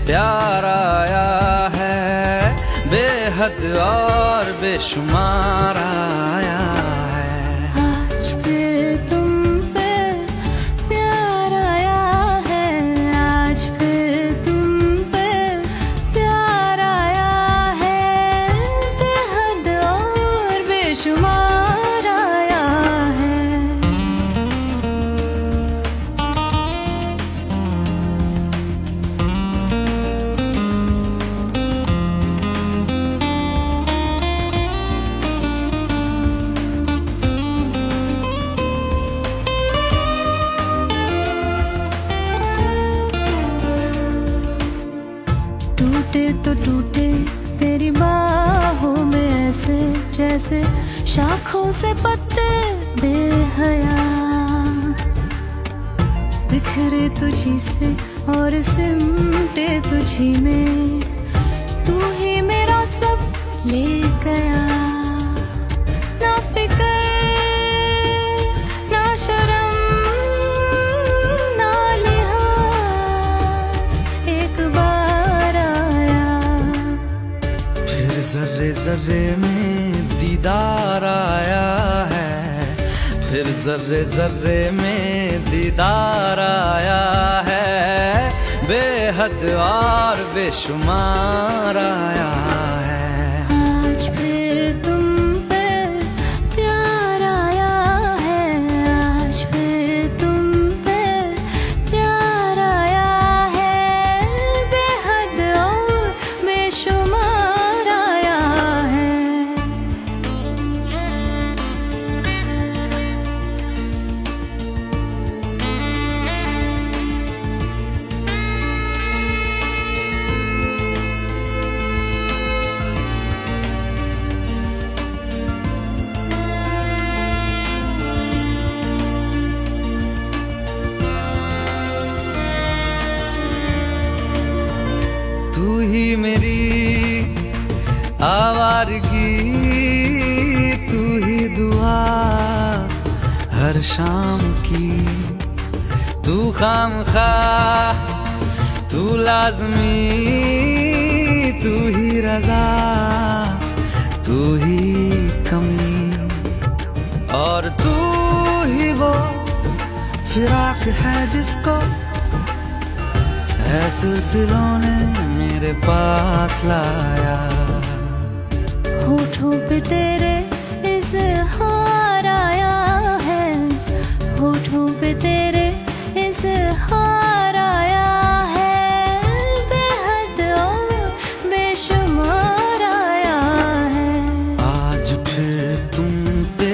प्यार आया है, बेहद और बेशुमार आया है। आज फिर तुम पे प्यार आया है, आज फिर तुम पे प्यार आया है, बेहद और बेशुमार आया है। टूटे तो टूटे तेरी बाहों में ऐसे जैसे शाखों से पत्ते बेहया, बिखरे तुझी से और सिमटे तुझी में, तू ही मेरा सब ले गया। ना फिक्र ना शर्म ना लिहाज, एक बार जर्रे जर्रे में दीदार आया है, फिर जर्रे जर्रे में दीदार आया है, बेहद और बेशुमार आया है। आज फिर तुम पे प्यार आया है, आज फिर तुम पे प्यार आया है, बेहद और बेशुमार आया है। तू ही मेरी आवारगी, तू ही दुआ हर शाम की, तू खामखा तू लाज़मी, तू ही रज़ा तू ही कमी, और तू ही वो फिराक है जिसको है सिलसिलों ने मेरे पास लाया। होठों पे तेरे इज़हार आया है, होठों पे तेरे इज़हार आया है, बेहद और बेशुमार आया है। आज फिर तुम पे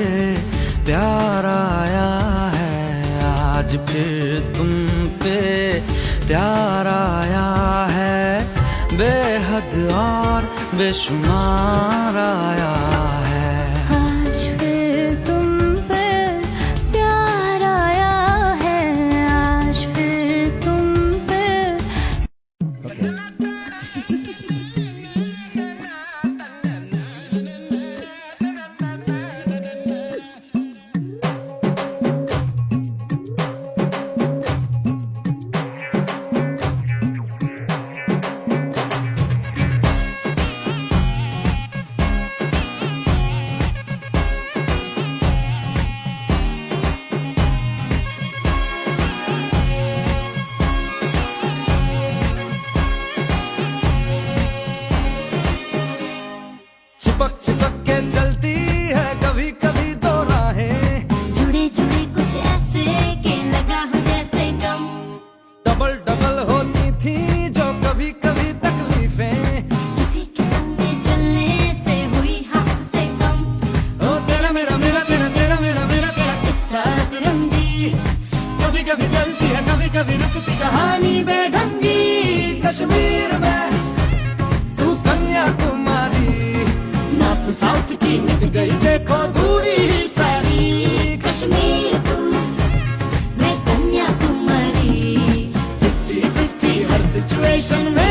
प्यार आया है, आज फिर तुम पे प्यार आया है, बेहद और बेशुमार आया है। आज फिर तुम पे प्यार आया है, आज फिर तुम पे चिपक चिपक के चलती है कभी कभी तो राहें, जुड़े जुड़े कुछ ऐसे के लगा हो जैसे गम, डबल डबल होती थी जो कभी कभी तकलीफें, किसी के संग में चलने से हुई हद से कम। ओ तेरा मेरा मेरा तेरा तेरा मेरा मेरा तेरा किस्सा तिरंगी, कभी कभी चलती है कभी कभी रुकती कहानी बेढंगी। कश्मीर में तू कन्याकुमारी, नॉर्थ साउथ की मिट गई देखो दूरी ही सारी। कश्मीर तू मैं कन्याकुमारी, 50-50 हर सिचुएशन में